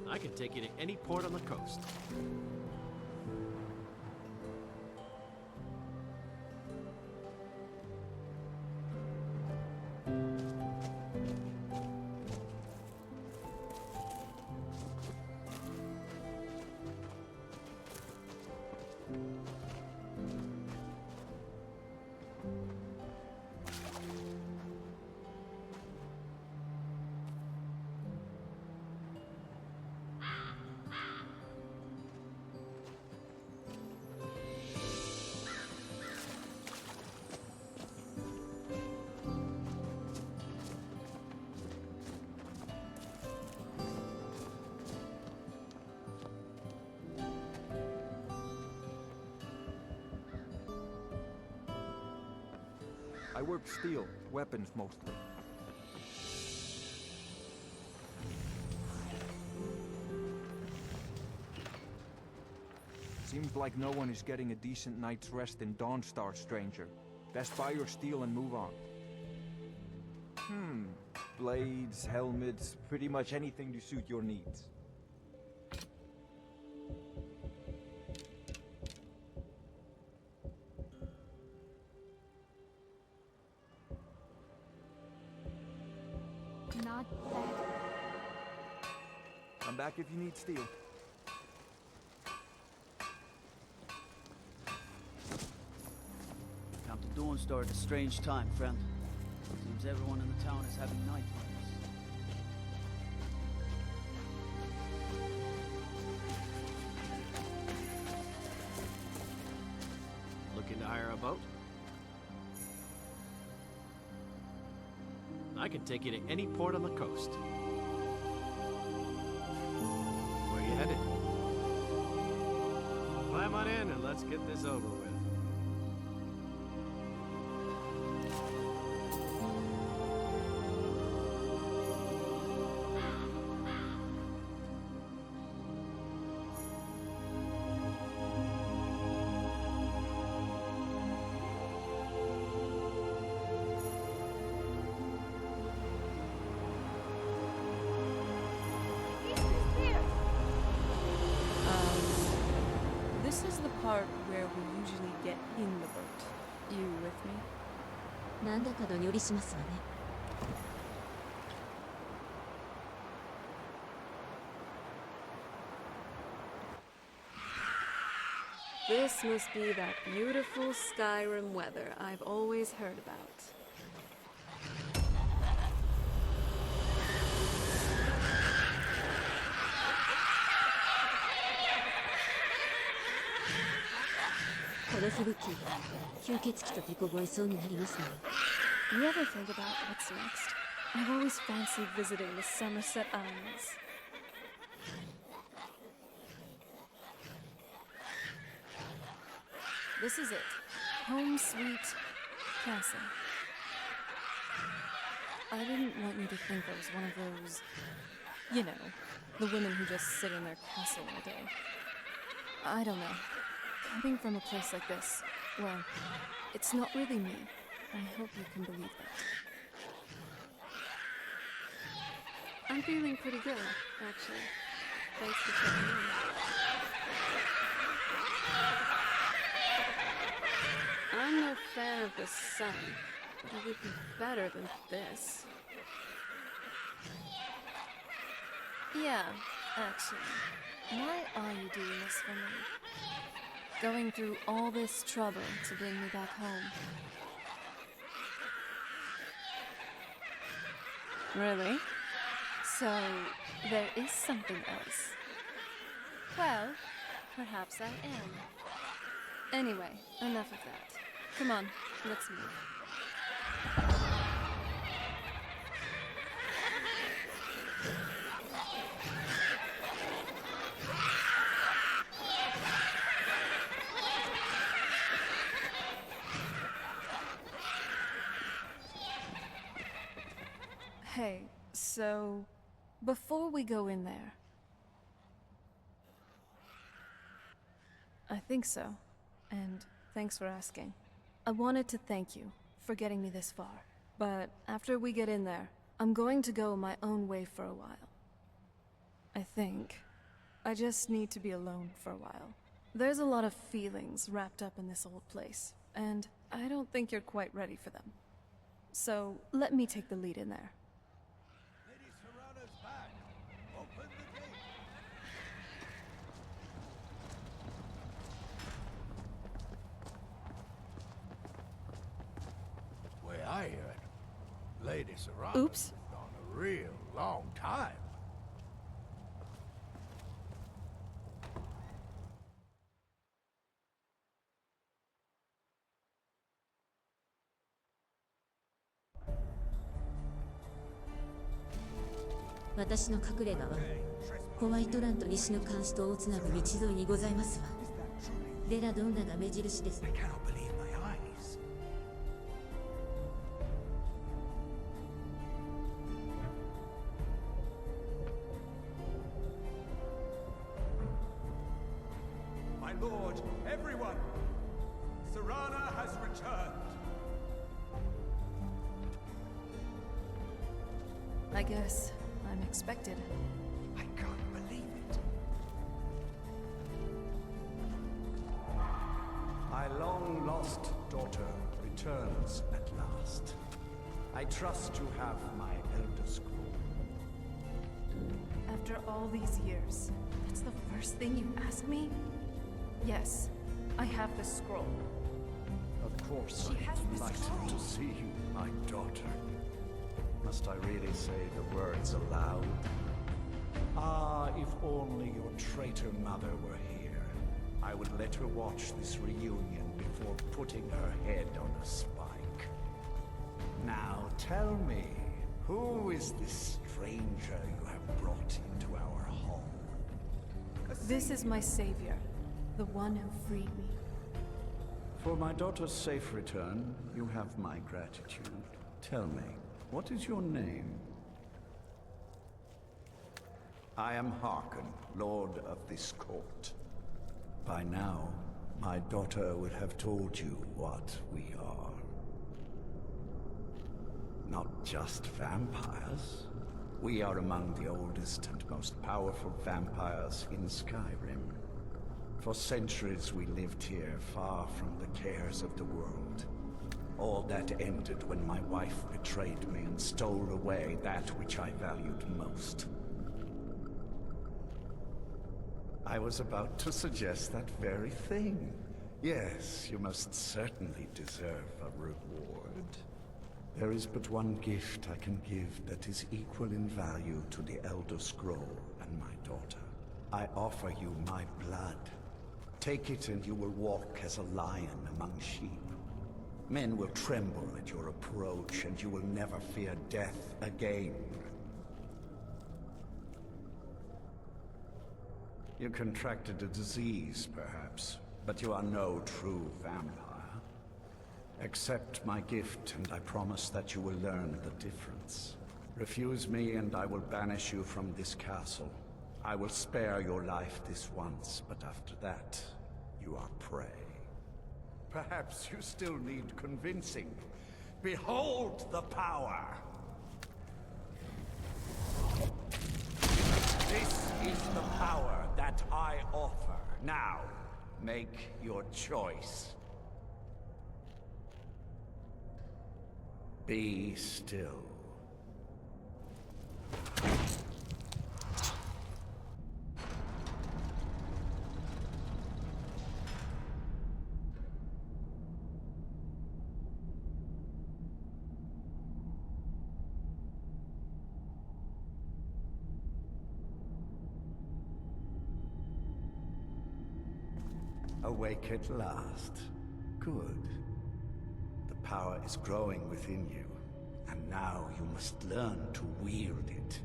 I can take you to any port on the coast. I work steel, weapons mostly. Seems like no one is getting a decent night's rest in Dawnstar, stranger. Best buy your steel and move on. Blades, helmets, pretty much anything to suit your needs. Not bad. Come back if you need steel. Come to Dawnstar at a strange time, friend. Seems everyone in the town is having nightmares. Looking to hire a boat? I can take you to any port on the coast. Where you headed? Climb on in and let's get this over with. This is the part where we usually get in the boat. You with me? なんだかの寄りしますわね。This must be that beautiful Skyrim weather I've always heard about. The You ever think about what's next? I've always fancied visiting the Somerset Islands. This is it. Home sweet castle. I didn't want you to think I was one of those, you know, the women who just sit in their castle all day. I don't know. Coming from a place like this, well, it's not really me. I hope you can believe that. I'm feeling pretty good, actually. Thanks for checking in. I'm no fan of the sun, but it would be better than this. Yeah, actually. Why are you doing this for me? Going through all this trouble to bring me back home. Really? So, there is something else. Well, perhaps I am. Anyway, enough of that. Come on, let's move. Hey, so, before we go in there... I think so, and thanks for asking. I wanted to thank you for getting me this far, but after we get in there, I'm going to go my own way for a while. I think. I just need to be alone for a while. There's a lot of feelings wrapped up in this old place, and I don't think you're quite ready for them. So, let me take the lead in there. Lady Serana's back. Open the gate. Way I hear it, Lady Serana's Oops. been gone a real long time.「私の隠れ家はホワイトランド西の監視塔をつなぐ道沿いにございますわ。デラ・ドンナが目印です。 I cannot believe my eyes. My lord, everyone! Serana has returned. I guess I'm expected. I can't believe it. My long-lost daughter returns at last. I trust you have my Elder Scroll. After all these years, that's the first thing you ask me? Yes, I have the scroll. Of course, She has I'm the delighted scroll. to see you, my daughter. Must I really say the words aloud? Ah, if only your traitor mother were here. I would let her watch this reunion before putting her head on a spike. Now tell me, who is this stranger you have brought into our home? This is my savior, the one who freed me. For my daughter's safe return, you have my gratitude. Tell me, what is your name? I am Harkon, Lord of this court. By now, my daughter would have told you what we are. Not just vampires. We are among the oldest and most powerful vampires in Skyrim. For centuries we lived here, far from the cares of the world. All that ended when my wife betrayed me and stole away that which I valued most. I was about to suggest that very thing. Yes, you must certainly deserve a reward. There is but one gift I can give that is equal in value to the Elder Scroll and my daughter. I offer you my blood. Take it and you will walk as a lion among sheep. Men will tremble at your approach, and you will never fear death again. You contracted a disease, perhaps, but you are no true vampire. Accept my gift, and I promise that you will learn the difference. Refuse me, and I will banish you from this castle. I will spare your life this once, but after that, you are prey. Perhaps you still need convincing. Behold the power! This is the power that I offer. Now, make your choice. Be still. Awake at last. Good. The power is growing within you, and now you must learn to wield it.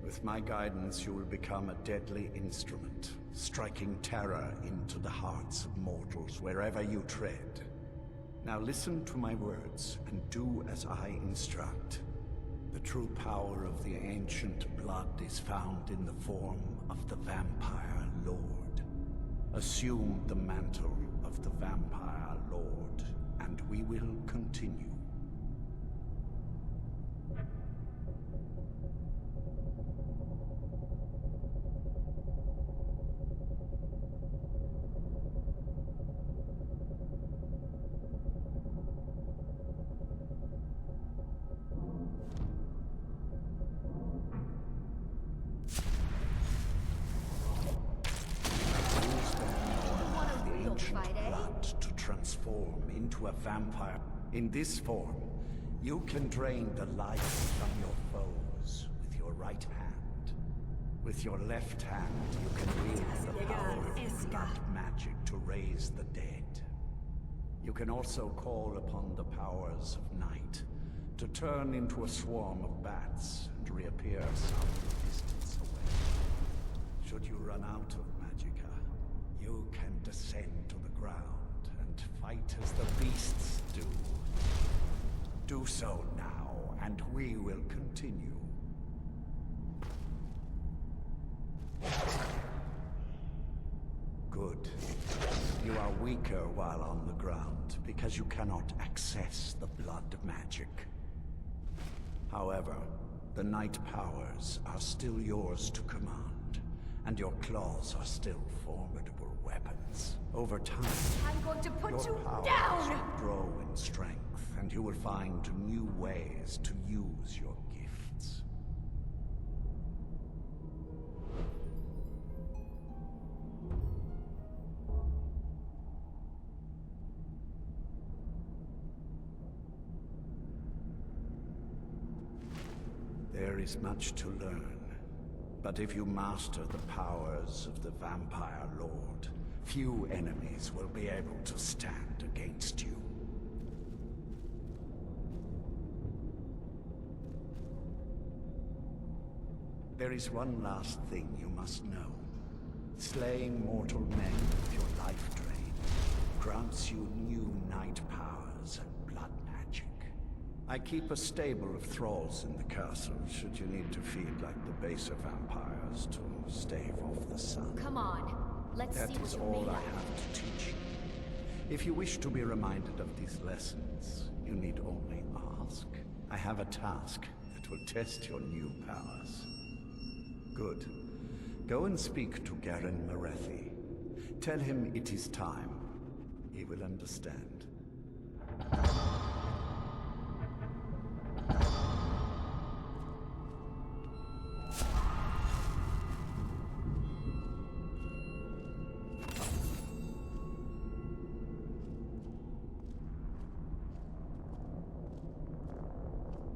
With my guidance, you will become a deadly instrument, striking terror into the hearts of mortals wherever you tread. Now listen to my words, and do as I instruct. The true power of the ancient blood is found in the form of the Vampire Lord. Assume the mantle of the Vampire Lord, and we will continue. form into a vampire. In this form, you can drain the life from your foes with your right hand. With your left hand, you can wield the power of blood magic to raise the dead. You can also call upon the powers of night to turn into a swarm of bats and reappear some distance away. Should you run out of magicka, you can descend to the ground and fight as the beasts do. Do so now, and we will continue. Good. You are weaker while on the ground, because you cannot access the blood magic. However, the night powers are still yours to command, and your claws are still formidable weapons. Over time, I'm going to put your you powers down! will grow in strength, and you will find new ways to use your gifts. There is much to learn, but if you master the powers of the Vampire Lord, few enemies will be able to stand against you. There is one last thing you must know. Slaying mortal men with your life drain grants you new night powers and blood magic. I keep a stable of thralls in the castle should you need to feed like the baser vampires to stave off the sun. Come on, let's That see is what you're all made I of. have to teach you. If you wish to be reminded of these lessons, you need only ask. I have a task that will test your new powers. Good. Go and speak to Garen Marethi. Tell him it is time. He will understand.